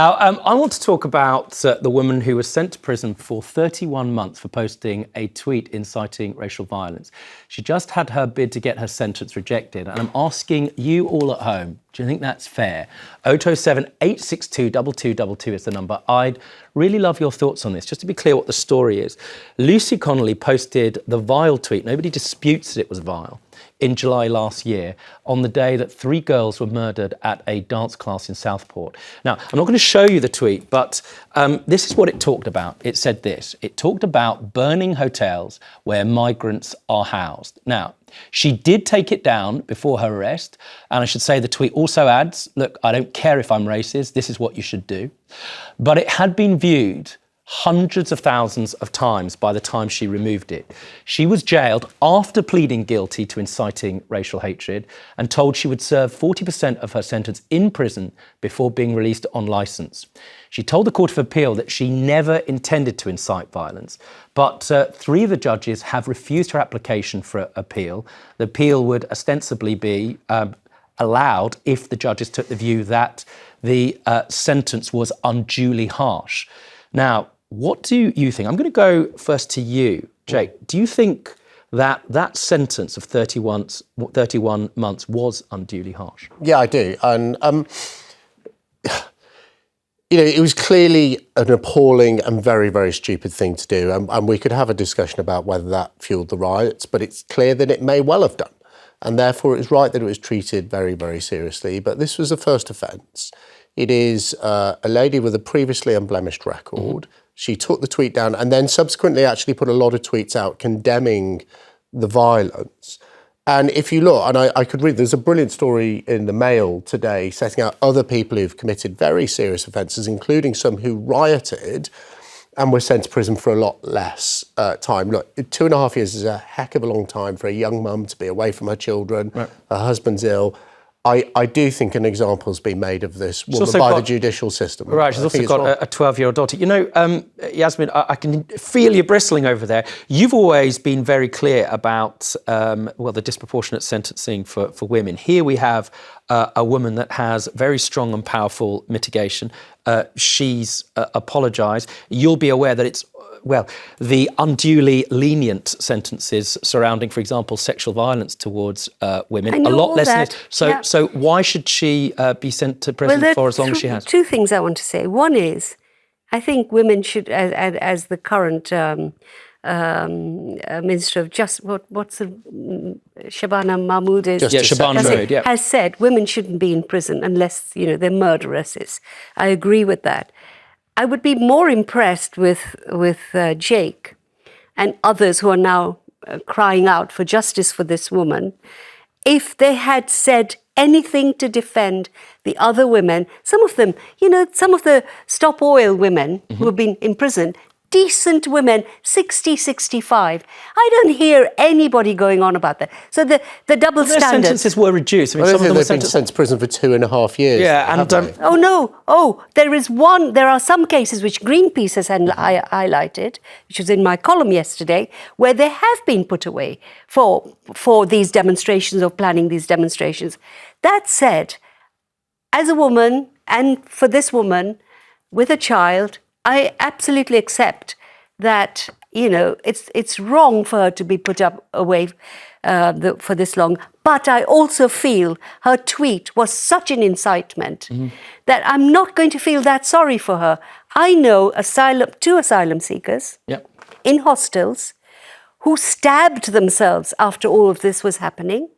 Now, I want to talk about the woman who was sent to prison for 31 months for posting a tweet inciting racial violence. She just had her bid to get her sentence rejected, and I'm asking you all at home, do you think that's fair? 0207 862 2222 is the number. I'd really love your thoughts on this. Just to be clear what the story is, Lucy Connolly posted the vile tweet. Nobody disputes that it was vile. In July last year, on the day that 3 girls were murdered at a dance class in Southport. Now, I'm not going to show you the tweet, but this is what it talked about. It said this. It talked about burning hotels where migrants are housed. Now, she did take it down before her arrest, and I should say the tweet also adds, look, I don't care if I'm racist, this is what you should do. But it had been viewed hundreds of thousands of times by the time she removed it. She was jailed after pleading guilty to inciting racial hatred and told she would serve 40% of her sentence in prison before being released on licence. She told the Court of Appeal that she never intended to incite violence, but 3 of the judges have refused her application for appeal. The appeal would ostensibly be allowed if the judges took the view that the sentence was unduly harsh. Now, what do you think? I'm going to go first to you, Jake. Do you think that that sentence of 31 months was unduly harsh? Yeah, I do. And, it was clearly an appalling and very, very stupid thing to do. And we could have a discussion about whether that fueled the riots, but it's clear that it may well have done. And therefore, it was right that it was treated very, very seriously. But this was a first offence. It is a lady with a previously unblemished record. Mm-hmm. She took the tweet down and then subsequently actually put a lot of tweets out condemning the violence. And if you look, and I could read, there's a brilliant story in the Mail today setting out other people who've committed very serious offences, including some who rioted and were sent to prison for a lot less time. Look, 2.5 years is a heck of a long time for a young mum to be away from her children. Right. Her husband's ill. I do think an example's been made of this woman by the judicial system. Right, she's also got a 12-year-old daughter. You know, Yasmin, I can feel you bristling over there. You've always been very clear about, the disproportionate sentencing for women. Here we have a woman that has very strong and powerful mitigation. She's apologised. You'll be aware that it's the unduly lenient sentences surrounding, for example, sexual violence towards women, a lot less than this. So why should she be sent to prison for as long as she has? 2 things I want to say. One is, I think women should, as the current Minister of Justice, what's the Shabana Mahmood is? Shabana Mahmood, has said women shouldn't be in prison unless they're murderesses. I agree with that. I would be more impressed with Jake and others who are now crying out for justice for this woman if they had said anything to defend the other women. Some of them, some of the Stop Oil women who have been in prison, decent women, 60, 65. I don't hear anybody going on about that. So the double standard. Their sentences were reduced. I mean, some of them were sent to prison for 2.5 years. Yeah, and oh no! Oh, there are some cases which Greenpeace has highlighted, which was in my column yesterday, where they have been put away for these demonstrations or planning these demonstrations. That said, as a woman, and for this woman with a child, I absolutely accept that, it's wrong for her to be put away for this long. But I also feel her tweet was such an incitement that I'm not going to feel that sorry for her. I know 2 asylum seekers in hostels who stabbed themselves after all of this was happening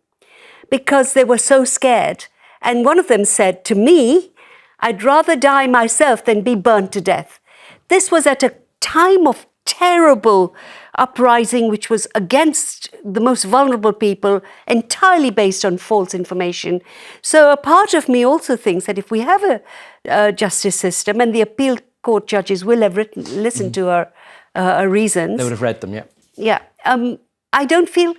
because they were so scared. And one of them said to me, I'd rather die myself than be burnt to death. This was at a time of terrible uprising, which was against the most vulnerable people, entirely based on false information. So a part of me also thinks that if we have a justice system and the appeal court judges will have listened to her reasons. They would have read them, yeah. Yeah. I don't feel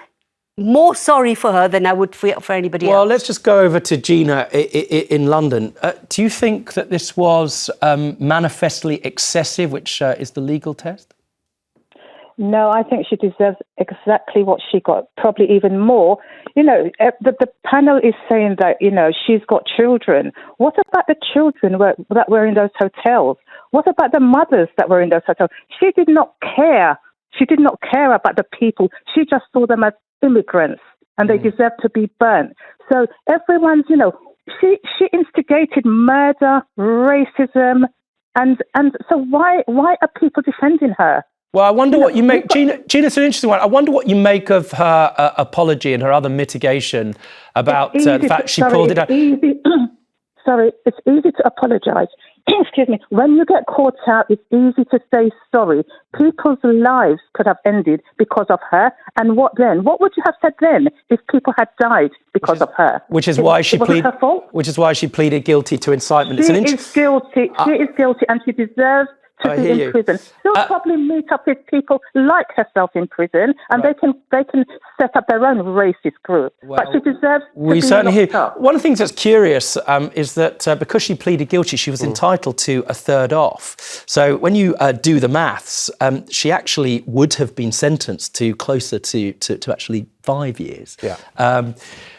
more sorry for her than I would for anybody else. Well, let's just go over to Gina in London. Do you think that this was manifestly excessive, which is the legal test? No, I think she deserves exactly what she got, probably even more. You know, the panel is saying that, you know, she's got children. What about the children that were in those hotels? What about the mothers that were in those hotels? She did not care. She did not care about the people. She just saw them as immigrants, and they deserve to be burnt. So everyone's, you know, she instigated murder, racism, and so why are people defending her? Well, I wonder what you make, Gina, it's an interesting one. I wonder what you make of her apology and her other mitigation about the fact she pulled it out. Sorry, it's easy to apologise. Excuse me. When you get caught out, it's easy to say sorry. People's lives could have ended because of her. And what then? What would you have said then if people had died because of her? Which is why she pleaded. Her fault? Which is why she pleaded guilty to incitement. She is guilty. She is guilty, and she deserves to be in prison. She'll probably meet up with people like herself in prison, and they can set up their own racist group. But she deserves to be locked up. One of the things that's curious is that because she pleaded guilty, she was entitled to a third off. So when you do the maths, she actually would have been sentenced to closer to actually 5 years. Yeah.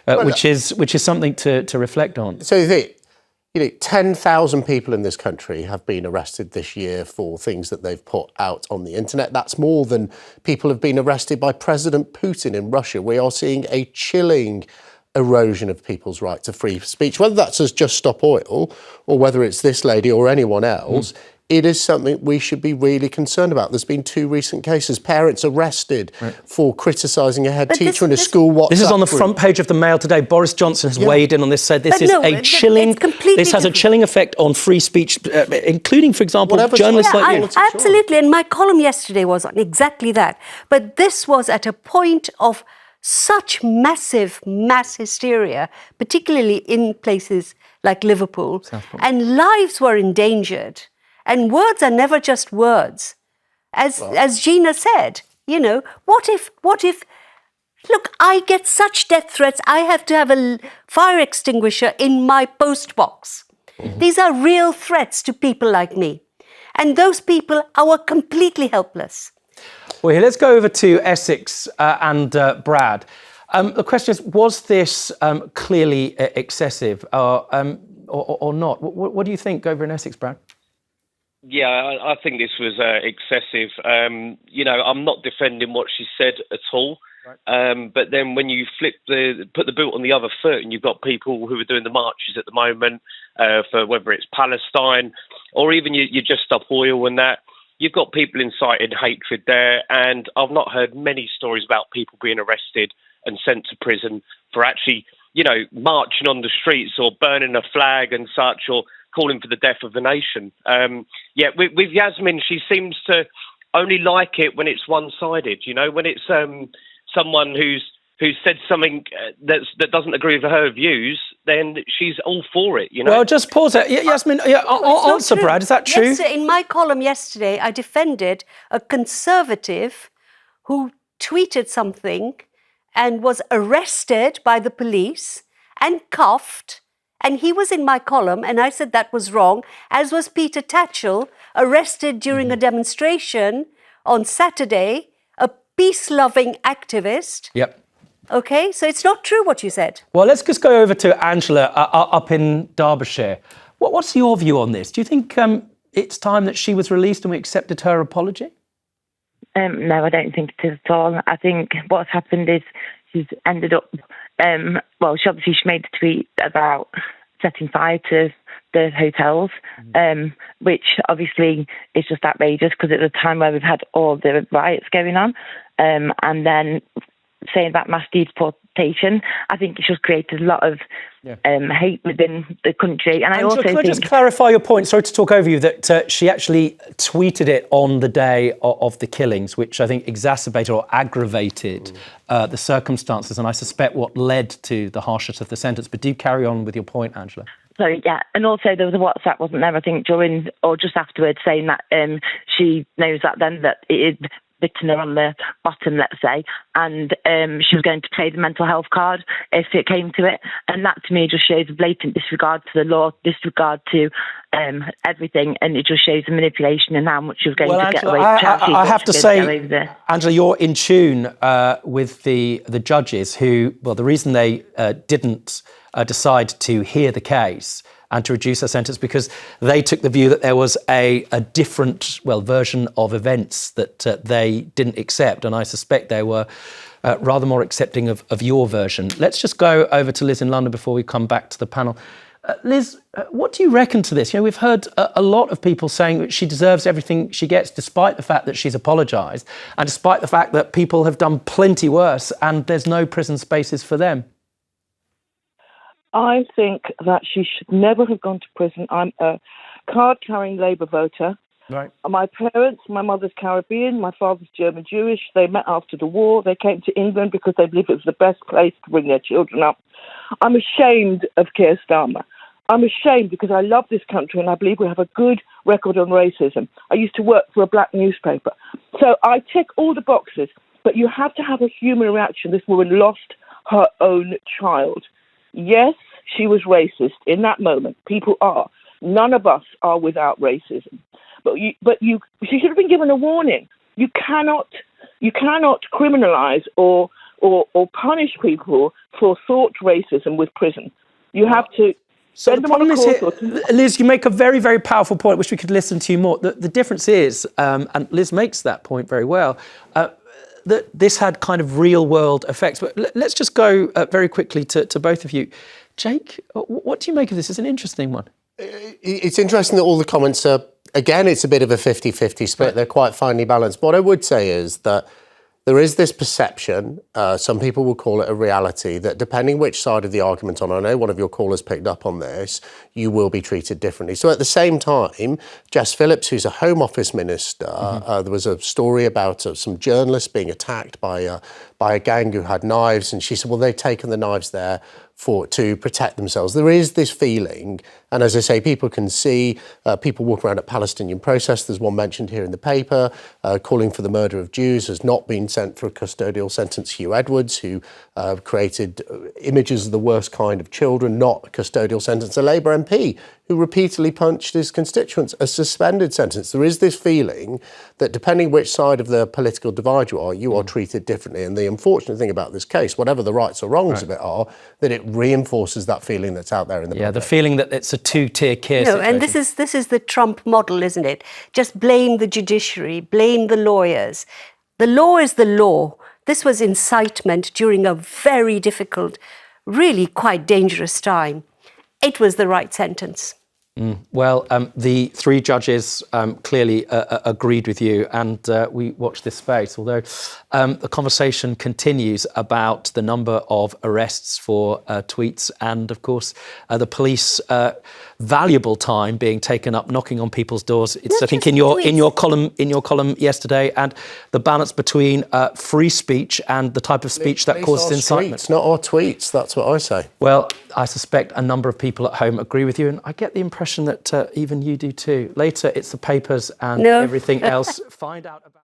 Which is something to reflect on. So you know, 10,000 people in this country have been arrested this year for things that they've put out on the internet. That's more than people have been arrested by President Putin in Russia. We are seeing a chilling erosion of people's right to free speech, whether that's as Just Stop Oil or whether it's this lady or anyone else. It is something we should be really concerned about. There's been 2 recent cases, parents arrested for criticising a head teacher in a school WhatsApp This is on the group. front page of the Mail today. Boris Johnson has weighed in on this, said this is a chilling, this has a chilling effect on free speech, including, for example, journalists like you. Absolutely, and my column yesterday was on exactly that. But this was at a point of such mass hysteria, particularly in places like Liverpool, Southport. And lives were endangered. And words are never just words. As Gina said, you know, what if, look, I get such death threats, I have to have a fire extinguisher in my post box. These are real threats to people like me. And those people are completely helpless. Well, let's go over to Essex and Brad. The question is, was this clearly excessive or not? What do you think over in Essex, Brad? Yeah, I think this was excessive. You know, I'm not defending what she said at all. Right. But then when you put the boot on the other foot, and you've got people who are doing the marches at the moment for whether it's Palestine or even you Just Stop Oil and that, you've got people inciting hatred there. And I've not heard many stories about people being arrested and sent to prison for actually, you know, marching on the streets or burning a flag and such, or calling for the death of the nation. With Yasmin, she seems to only like it when it's one-sided. You know, when it's someone who's said something that doesn't agree with her views, then she's all for it. You know. Well, just pause there, Yasmin. Answer, Brad. Is that true? Yes, in my column yesterday, I defended a Conservative who tweeted something and was arrested by the police and cuffed. And he was in my column, and I said that was wrong, as was Peter Tatchell, arrested during a demonstration on Saturday, a peace-loving activist. Yep. Okay, so it's not true what you said. Well, let's just go over to Angela up in Derbyshire. What's your view on this? Do you think it's time that she was released and we accepted her apology? No, I don't think it is at all. I think what's happened is she's ended up... she made a tweet about setting fire to the hotels, which obviously is just outrageous because at the time where we've had all the riots going on, and then saying about mass deportation, I think it's just created a lot of hate within the country. And Angela, can I just clarify your point? Sorry to talk over you, that she actually tweeted it on the day of the killings, which I think exacerbated or aggravated the circumstances, and I suspect what led to the harshness of the sentence. But do carry on with your point, Angela. So, yeah, and also there was a WhatsApp, wasn't there, I think, during or just afterwards, saying that she knows that then that it is bitten her on the bottom, let's say, and she was going to pay the mental health card if it came to it. And that to me just shows a blatant disregard to the law, disregard to everything, and it just shows the manipulation and how much she was going to get away. I have to say, Angela, you're in tune with the judges who, well, the reason they didn't decide to hear the case and to reduce her sentence because they took the view that there was a different, version of events that they didn't accept. And I suspect they were rather more accepting of your version. Let's just go over to Liz in London before we come back to the panel. Liz, what do you reckon to this? We've heard a lot of people saying that she deserves everything she gets, despite the fact that she's apologised and despite the fact that people have done plenty worse and there's no prison spaces for them. I think that she should never have gone to prison. I'm a card-carrying Labour voter. Right. My parents, my mother's Caribbean, my father's German Jewish. They met after the war. They came to England because they believed it was the best place to bring their children up. I'm ashamed of Keir Starmer. I'm ashamed because I love this country and I believe we have a good record on racism. I used to work for a black newspaper. So I tick all the boxes, but you have to have a human reaction. This woman lost her own child. Yes, she was racist in that moment. People are. None of us are without racism. She should have been given a warning. You cannot criminalise or punish people for thought racism with prison. You have to. So the problem is here, Liz, you make a very, very powerful point, which we could listen to more. The difference is, and Liz makes that point very well, that this had kind of real world effects. But let's just go very quickly to both of you. Jake, what do you make of this? It's an interesting one. It's interesting that all the comments are, again, it's a bit of a 50-50 split. Right. They're quite finely balanced. What I would say is that there is this perception, some people will call it a reality, that depending which side of the argument on, I know one of your callers picked up on this, you will be treated differently. So at the same time, Jess Phillips, who's a Home Office minister, there was a story about some journalists being attacked by a gang who had knives, and she said, well, they've taken the knives there to protect themselves. There is this feeling, and as I say, people can see people walk around at Palestinian protests. There's one mentioned here in the paper, calling for the murder of Jews, has not been sent for a custodial sentence. Hugh Edwards, who created images of the worst kind of children, not a custodial sentence. A Labour MP who repeatedly punched his constituents, a suspended sentence. There is this feeling that depending which side of the political divide you are treated differently. And the unfortunate thing about this case, whatever the rights or wrongs of it are, that it reinforces that feeling that's out there in the public. The feeling that it's a two-tier care situation. And this is the Trump model, isn't it? Just blame the judiciary, blame the lawyers. The law is the law. This was incitement during a very difficult, really quite dangerous time. It was the right sentence. Well, the three judges clearly agreed with you, and we watch this space, although the conversation continues about the number of arrests for tweets and, of course, the police valuable time being taken up knocking on people's doors. It's, I think, in your column yesterday, and the balance between free speech and the type of speech that causes incitement. It's not our tweets, that's what I say. Well, I suspect a number of people at home agree with you, and I get the impression that even you do too. Later, it's the papers and everything else. Find out about